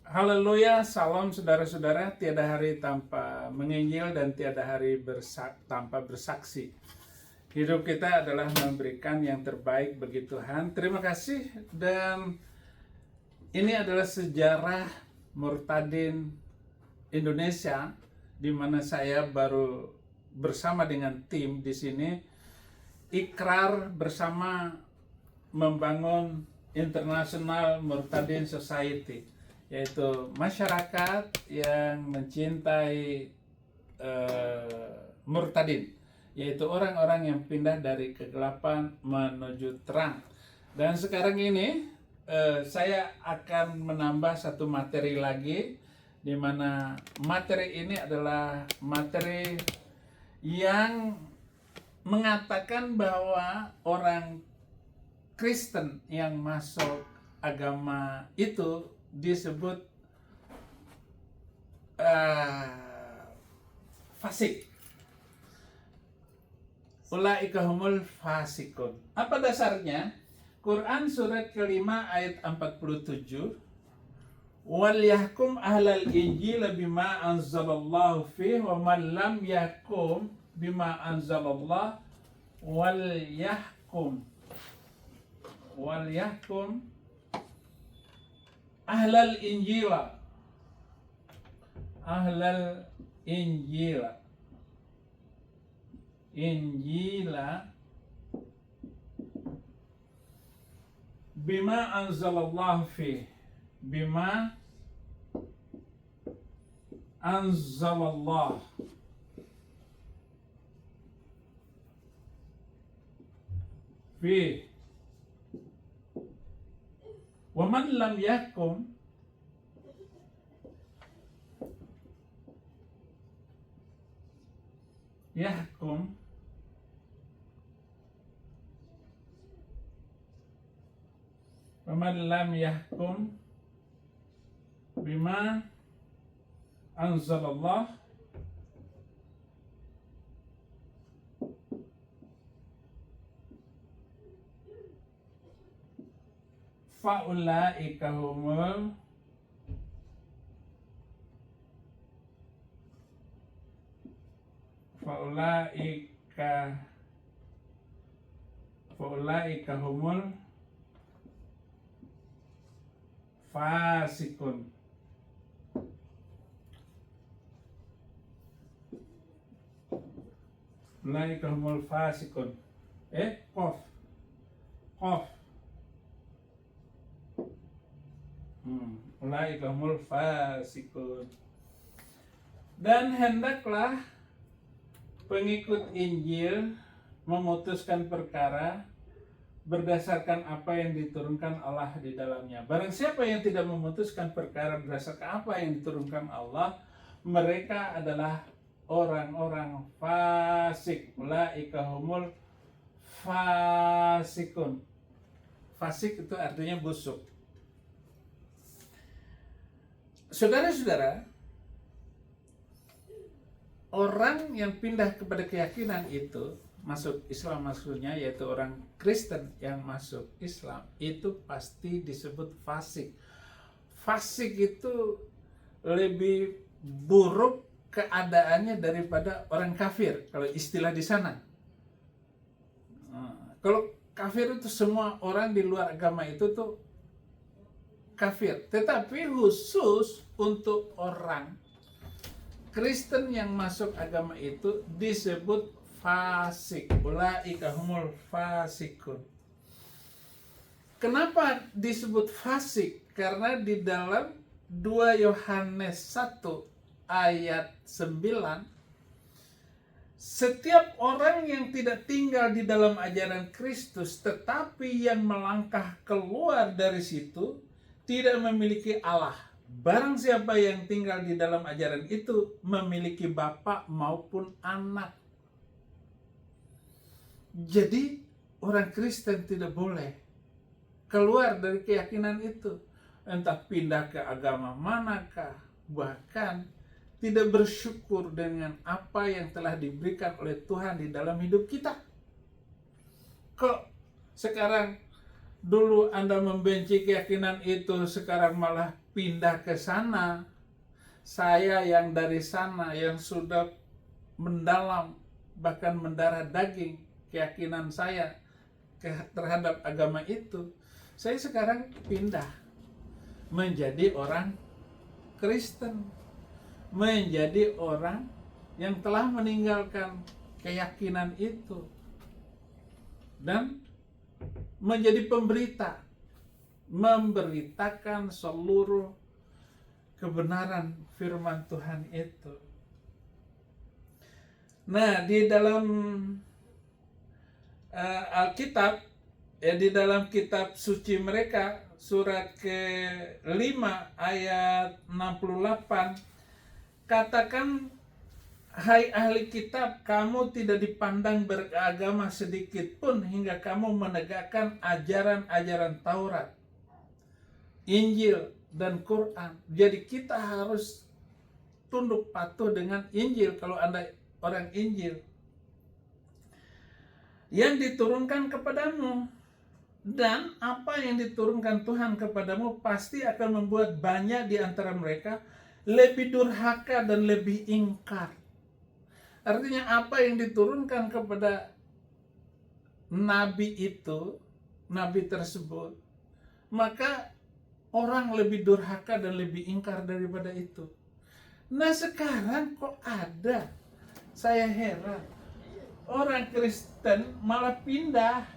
Haleluya, salam saudara-saudara, tiada hari tanpa menginjil dan tiada hari tanpa bersaksi. Hidup kita adalah memberikan yang terbaik bagi Tuhan. Terima kasih, dan ini adalah sejarah Murtadin Indonesia, di mana saya baru bersama dengan tim di sini ikrar bersama membangun International Murtadin Society, yaitu masyarakat yang mencintai murtadin, yaitu orang-orang yang pindah dari kegelapan menuju terang. Dan sekarang ini saya akan menambah satu materi lagi, di mana materi ini adalah materi yang mengatakan bahwa orang Kristen yang masuk agama itu disebut fasik. Ulaika humul fasikun. Apa dasarnya? Quran surat kelima ayat 47. Wal yahkum ahlal injil bima anzalallahu fihi wa man lam yahkum bima anzalallah wal yahkum ahlal injila bima anzalallah fi bima anzalallah fi wa man lam yahkum wa man lam yahkum bima anzalallah faulaika humul fasikun. Ulaika humul fasikun. Qaf. Ulaika humul fasikun. Dan hendaklah pengikut Injil memutuskan perkara berdasarkan apa yang diturunkan Allah di dalamnya. Barang siapa yang tidak memutuskan perkara berdasarkan apa yang diturunkan Allah, mereka adalah orang-orang fasik. Ulaika humul fasikun. Fasik itu artinya busuk. Saudara-saudara, orang yang pindah kepada keyakinan itu masuk Islam, maksudnya yaitu orang Kristen yang masuk Islam, itu pasti disebut fasik. Fasik itu lebih buruk keadaannya daripada orang kafir, kalau istilah di sana. Kalau kafir itu semua orang di luar agama itu tuh kafir, tetapi khusus untuk orang Kristen yang masuk agama itu disebut fasik. Ulaika humul fasikun. Kenapa disebut fasik? Karena di dalam 2 Yohanes 1 ayat 9, setiap orang yang tidak tinggal di dalam ajaran Kristus tetapi yang melangkah keluar dari situ tidak memiliki Allah. Barang siapa yang tinggal di dalam ajaran itu memiliki bapa maupun anak. Jadi orang Kristen tidak boleh keluar dari keyakinan itu, entah pindah ke agama manakah, bahkan tidak bersyukur dengan apa yang telah diberikan oleh Tuhan di dalam hidup kita. Kok sekarang Dulu Anda membenci keyakinan itu, sekarang malah pindah ke sana. Saya yang dari sana, yang sudah mendalam, bahkan mendarah daging keyakinan saya terhadap agama itu, saya sekarang pindah menjadi orang Kristen, menjadi orang yang telah meninggalkan keyakinan itu dan menjadi pemberita, memberitakan seluruh kebenaran firman Tuhan itu. Nah, di dalam Alkitab, di dalam kitab suci mereka, surat ke-5 ayat 68, katakan, hai ahli kitab, kamu tidak dipandang beragama sedikit pun hingga kamu menegakkan ajaran-ajaran Taurat, Injil, dan Quran. Jadi kita harus tunduk patuh dengan Injil kalau Anda orang Injil yang diturunkan kepadamu. Dan apa yang diturunkan Tuhan kepadamu pasti akan membuat banyak di antara mereka lebih durhaka dan lebih ingkar. Artinya apa yang diturunkan kepada nabi itu, nabi tersebut, maka orang lebih durhaka dan lebih ingkar daripada itu. Nah, sekarang kok ada, saya heran, orang Kristen malah pindah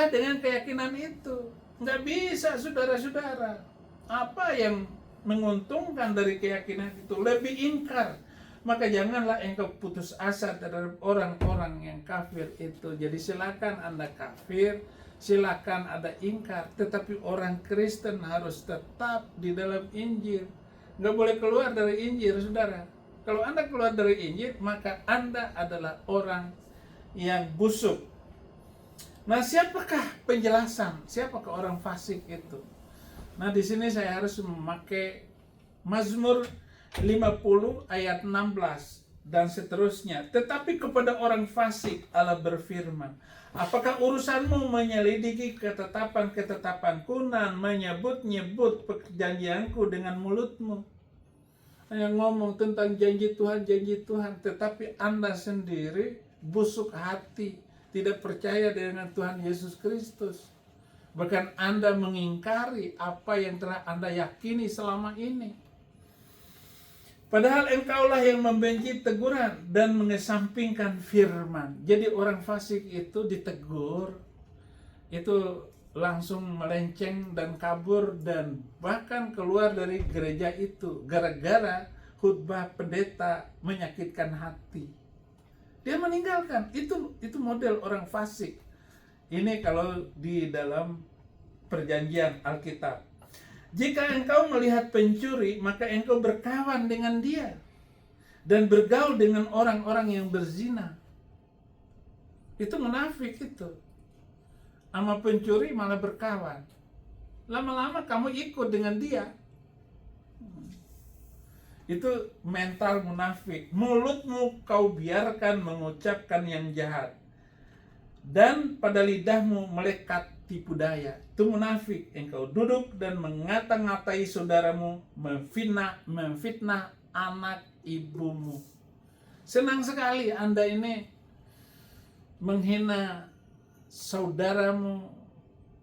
dengan keyakinan itu. Nggak bisa, saudara-saudara. Apa yang menguntungkan dari keyakinan itu? Lebih ingkar. Maka janganlah engkau putus asa terhadap orang-orang yang kafir itu. Jadi silakan Anda kafir, silakan ada ingkar, tetapi orang Kristen harus tetap di dalam Injil. Nggak boleh keluar dari Injil, saudara. Kalau Anda keluar dari Injil, maka Anda adalah orang yang busuk. Nah, siapakah penjelasan? Siapakah orang fasik itu? Nah, di sini saya harus memakai Mazmur 50 ayat 16 dan seterusnya. Tetapi kepada orang fasik Allah berfirman, apakah urusanmu menyelidiki ketetapan-ketetapanku dan menyebut-nyebut perjanjianku dengan mulutmu? Yang ngomong tentang janji Tuhan, tetapi Anda sendiri busuk hati, tidak percaya dengan Tuhan Yesus Kristus. Bahkan Anda mengingkari apa yang telah Anda yakini selama ini. Padahal engkaulah yang membenci teguran dan mengesampingkan firman. Jadi orang fasik itu ditegur, itu langsung melenceng dan kabur dan bahkan keluar dari gereja itu gara-gara khutbah pendeta menyakitkan hati. Dia meninggalkan. Itu model orang fasik. Ini kalau di dalam perjanjian Alkitab. Jika engkau melihat pencuri, maka engkau berkawan dengan dia dan bergaul dengan orang-orang yang berzina. Itu munafik itu. Sama pencuri malah berkawan. Lama-lama kamu ikut dengan dia. Itu mental munafik. Mulutmu kau biarkan mengucapkan yang jahat, dan pada lidahmu melekat tipu daya. Itu munafik. Engkau duduk dan mengata-ngatai saudaramu, memfitnah anak ibumu. Senang sekali Anda ini menghina saudaramu,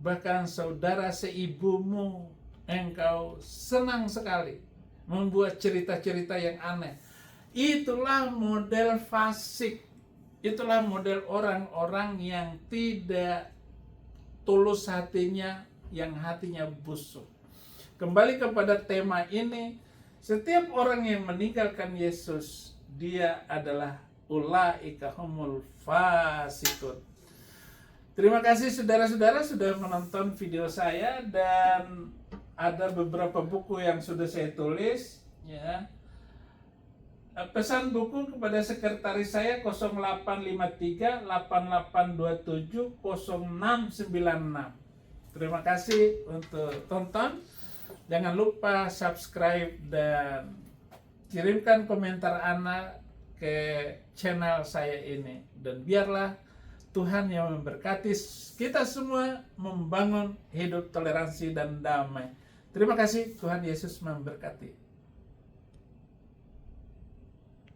bahkan saudara seibumu. Engkau senang sekali membuat cerita-cerita yang aneh. Itulah model fasik. Itulah model orang-orang yang tidak tulus hatinya, yang hatinya busuk. Kembali kepada tema ini, setiap orang yang meninggalkan Yesus, dia adalah ulaika humul fasikun. Terima kasih saudara-saudara sudah menonton video saya, dan ada beberapa buku yang sudah saya tulis, ya. Pesan buku kepada sekretaris saya 0853 8827 0696. Terima kasih untuk tonton. Jangan lupa subscribe dan kirimkan komentar Anda ke channel saya ini. Dan biarlah Tuhan yang memberkati kita semua membangun hidup toleransi dan damai. Terima kasih, Tuhan Yesus memberkati.